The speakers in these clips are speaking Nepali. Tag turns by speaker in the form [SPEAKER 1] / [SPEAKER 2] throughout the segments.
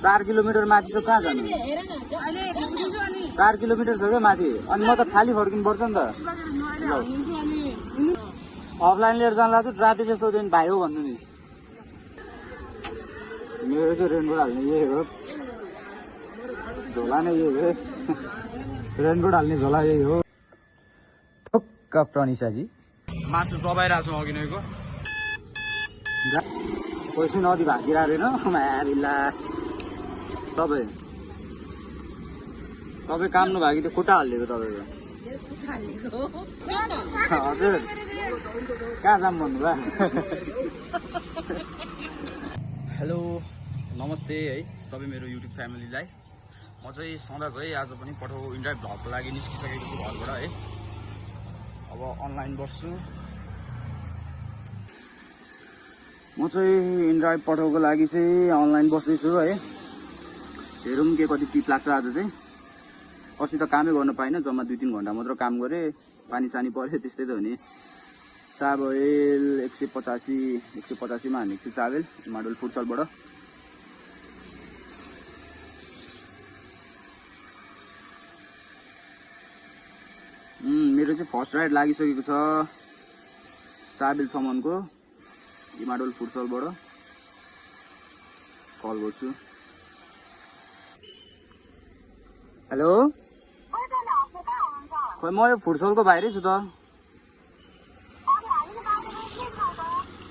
[SPEAKER 1] 4 किलोमिटर माथि चाहिँ कहाँ जानु? 4 किलोमिटर छ क्या माथि। अनि म त खाली फर्किनु पर्छ नि त। अफलाइन लिएर जान लाग्छु, ट्राफिकले सोध्यो भने भाइ हो भन्नु नि। मेरो चाहिँ रेनकोट हाल्ने यही हो, झोला नै यही हो। रेनकोट हाल्ने झोला यही हो। ठुक्क प्रनिसाजी मासु चबाइरहेको छु अघि नैको। पैसा नदी भागिरहेको रहेन मारिला। तपाईँ काम नभागी त्यो खुट्टा हालिदिएको तपाईँको। हजुर कहाँ जाम भन्नुभयो? हेलो नमस्ते है सबै मेरो युट्युब फ्यामिलीलाई। म चाहिँ सधैँ चाहिँ आज पनि पठाउ इन्ड्राइभ भ्लगको लागि निस्किसकेको छु घरबाट है। अब अनलाइन बस्छु। म चाहिँ इन्ड्राइभ पठाउको लागि चाहिँ अनलाइन बस्दैछु है। हेरौँ के कति टिप लाग्छ आज चाहिँ। अस्ति त कामै गर्न पाइनँ, जम्मा 2-3 घन्टा मात्र काम गरेँ। पानी सानी पऱ्यो त्यस्तै त हो नि। चाबेल 185मा हानेको छु चाबेल हिमाडोल फुटसलबाट। मेरो चाहिँ फर्स्ट राइड लागिसकेको छ चाबेलसम्मको हिमाडोल फुटसलबाट। कल गर्छु। हेलो खोइ म यो फुटसलको बाहिरै छु त।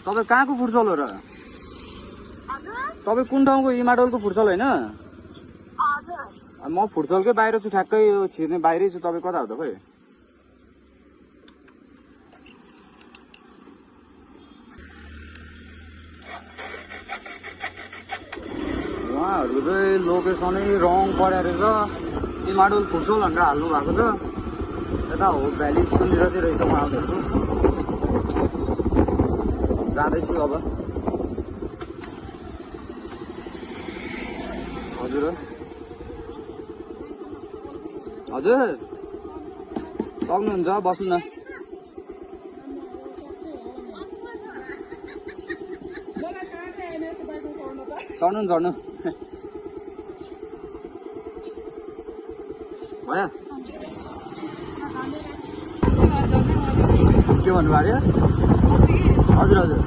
[SPEAKER 1] तपाईँ कहाँको फुटसल हो र? तपाईँ कुन ठाउँको? हिमाडोलको फुटसल होइन? म फुटसलकै बाहिर छु, ठ्याक्कै यो छिर्ने बाहिरै छु। तपाईँ कता हो त खोइ? उहाँहरूको चाहिँ लोकेसनै रङ परेर रहेछ। हिमाडोल फुटसल भनेर हाल्नु भएको छ। यता हो भ्याली स्कुलतिर चाहिँ रहेछ उहाँहरूको। जाँदैछु अब। हजुर हजुर सक्नुहुन्छ बस्नु न। चढ्नु चढ्नु भयो। के भन्नुभयो अरे? हजुर हजुर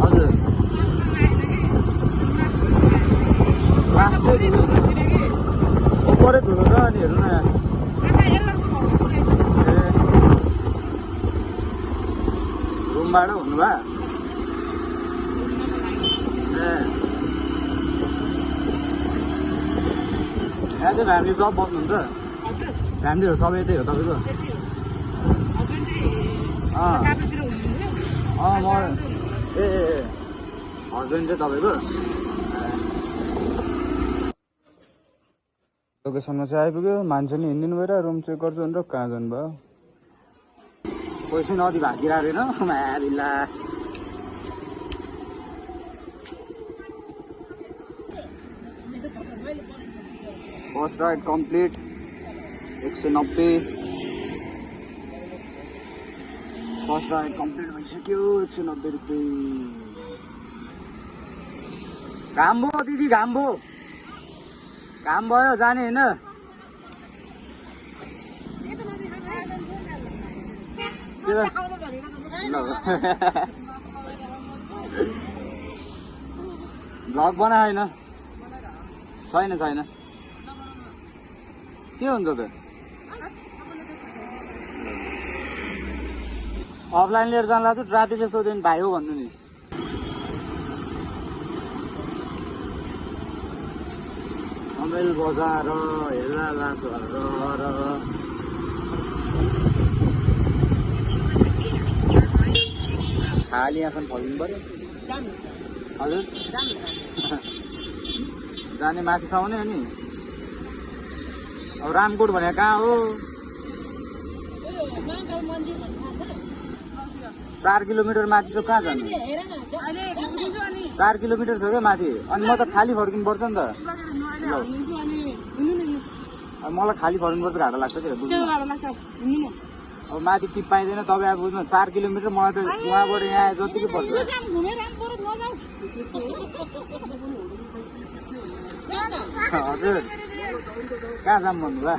[SPEAKER 1] हजुर परे धुलो छ। अनि हेर्नु न रुमबाट हुनुभयो? यहाँ चाहिँ फ्यामिली सब बस्नुहुन्छ? फ्यामिलीहरू सबै यतै हो तपाईँको? म ए हस्बेन्ड चाहिँ तपाईँको? लोकेसनमा चाहिँ आइपुग्यो। मान्छे नि हिँडिदिनु भएर रुम चेक गर्छु भनेर कहाँ जानुभयो? पैसा नदी भागिरहेको रहेन मारिला। First ride complete 190। First ride complete भइसक्यो 190 रुपियाँ। घाम भयो दिदी, घाम भयो, घाम भयो जाने होइन? भ्लग बनाएन? छैन छैन। के हुन्छ त? अफलाइन लिएर जान लाग्छु, ट्राफिकले सोध्यो भने भाइ हो भन्नु नि। अमेल बजार हेर्दा लाग्छ खाली आँखा फल्नु पर्यो। हजुर जाने माथिसम्म नै हो नि। अब रामकोट भने कहाँ हो? 4 किलोमिटर माथि चाहिँ कहाँ जानु? 4 किलोमिटर छ क्या माथि। अनि म त खाली फर्किनु पर्छ नि त। मलाई खाली फर्किनु पर्छ, घाटा लाग्छ क्या बुझ्नु। अब माथि टिप पाइँदैन। तपाईँ अब बुझ्नु 4 किलोमिटर मलाई त उहाँबाट यहाँ जतिकै पर्छ। हजुर कहाँ जाम भन्नुभयो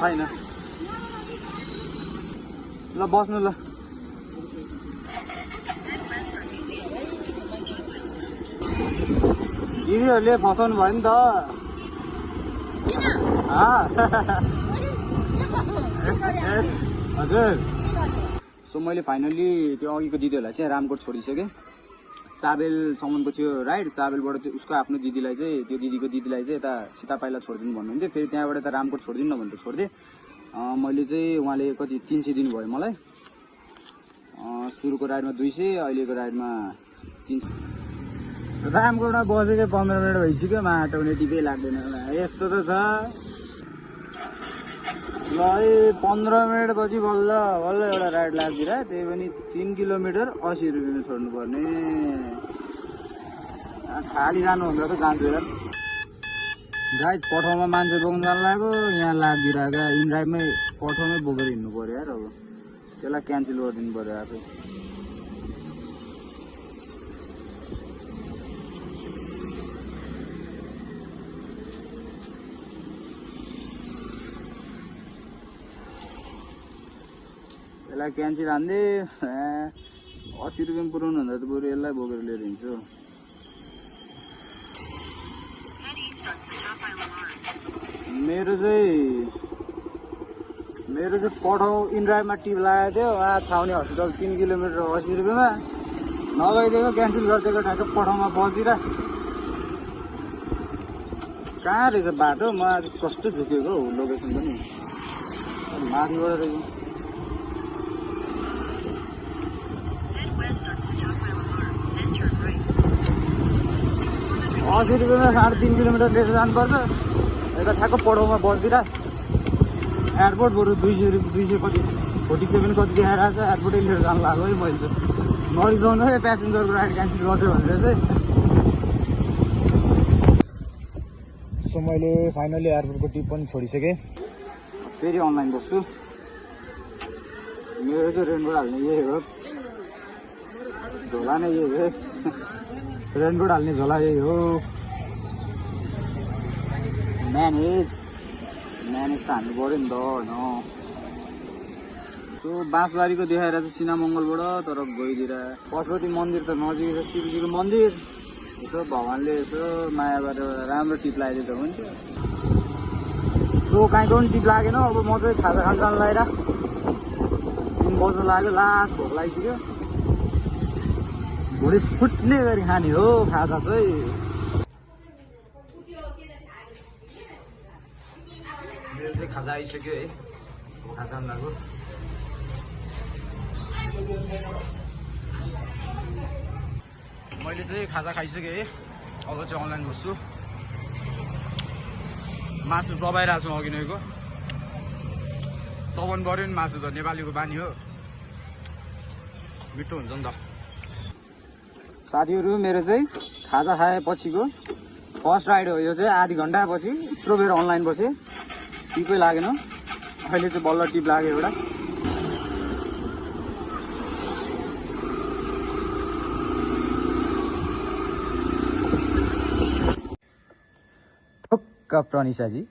[SPEAKER 1] छैन ल बस्नु ल दिदीहरूले फसाउनु भयो नि त हजुर सो मैले फाइनली त्यो अघिको दिदीहरूलाई चाहिँ रामकोट छोडिसकेँ चाबेलसम्मको थियो राइड चाबेलबाट त्यो उसको आफ्नो दिदीलाई चाहिँ त्यो दिदीको दिदीलाई चाहिँ यता सीतापाइला छोडिदिनु भन्नुहुन्थ्यो फेरि त्यहाँबाट यता रामकोट छोडिदिनु न भनेर छोडिदिएँ मैले चाहिँ उहाँले कति 300 दिनुभयो मलाई सुरुको राइडमा 200 अहिलेको राइडमा 300 रामकोटमा बसेको 15 मिनट भइसक्यो माटोउने टिपै लाग्दैन यस्तो त छ ल 15 मिनट पछि बल्ल बल्ल एउटा राइड लाग्दिएर त्यही पनि 3 किलोमिटर 80 रुपियाँमा छोड्नु पर्ने खाली जानुभन्दा त जान्छु यार गाइस पठाउमा मान्छे बोक्नु जानु लाग्यो यहाँ लाग्दिरहेको इनड्राइभमै पठाउमै बोकेर हिँड्नु पर्यो यार अब त्यसलाई क्यान्सल गरिदिनु पर्यो आफै यसलाई क्यान्सल हान्दे 80 रुपियाँ पुऱ्याउनु भन्दा त बरु यसलाई बोकेर लिएर हिँड्छु मेरो चाहिँ पठाउ इनड्राइभमा टिप लागेको थियो छाउने हस्पिटल 3 किलोमिटर 80 रुपियाँमा नगइदिएको क्यान्सल गरिदिएको ठ्याक्क पठाउमा बसिर कहाँ रहेछ बाटो म आज कस्तो झुकेको हो लोकेसन पनि माथिबाट रहेछ 80 रुपियाँमा 3.5 किलोमिटर लिएर जानुपर्छ यता ठ्याक्क पठाउमा बस्दिएर एयरपोर्ट बरु 200 कति 47 कति देखाइरहेको छ एयरपोर्टै लिएर जानु लाग्यो है मैले चाहिँ नरिसाउँछ है प्यासेन्जरको राइड क्यान्सल गर्छु भनेर चाहिँ सो मैले फाइनली एयरपोर्टको टिप पनि छोडिसकेँ फेरि अनलाइन बस्छु मेरो चाहिँ रेनकोट हाल्ने यही हो झोला नै यही हो रेनकोट हाल्ने झोला यही हो म्यानेज त हाल्नु पऱ्यो नि त होइन सो बाँसबारीको देखाइरहेको छ सिनामङ्गलबाट तर गइदिएर पशुपति मन्दिर त नजिकै छ शिवजीको मन्दिर यसो भगवान्ले यसो माया गरेर राम्रो टिप लगाइदियो त हुन्थ्यो सो काहीँको पनि टिप लागेन अब म चाहिँ खाजा खान जानु लगाएर 3 बज्नु लाग्यो लास्ट भोक लागिसक्यो भुँडी फुट्ने गरी खाने हो खाजा चाहिँ मेरो चाहिँ खाजा आइसक्यो है खाजा लाग्यो मैले चाहिँ खाजा खाइसकेँ है अब चाहिँ अनलाइन बस्छु मासु चबाइरहेको छु अघि नैको चबाउनु पऱ्यो नि मासु त नेपालीको बानी हो मिठो हुन्छ नि त साथीहरू मेरो चाहिँ खाजा खाएपछिको फर्स्ट राइड हो यो चाहिँ आधी घन्टापछि यत्रो बेर अनलाइन बसेँ टिपै लागेन अहिले चाहिँ बल्ल टिप लाग्यो एउटा ठोक्क प्रनिसाजी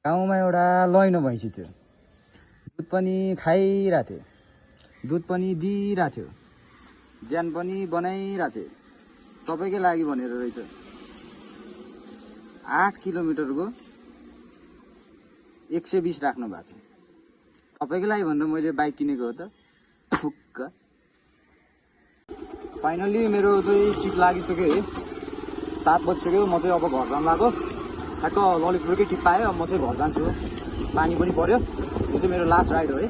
[SPEAKER 1] गाउँमा एउटा लैनो भैँसी थियो दुध पनि खाइरहेको थियो दुध पनि दिइरहेको थियो ज्यान पनि बनाइरहेको थियो तपाईँकै लागि भनेर रहेछ 8 किलोमिटरको 120 राख्नु भएको छ तपाईँकै लागि भनेर मैले बाइक किनेको हो त ठुक्क फाइनली मेरो चाहिँ टिप लागिसक्यो है 7 बजिसक्यो म चाहिँ अब घर जानु लाग्यो ठ्याक्क ललितपुरकै टिप पाएँ अब म चाहिँ घर जान्छु पानी पनि पर्यो यो चाहिँ मेरो लास्ट राइड हो है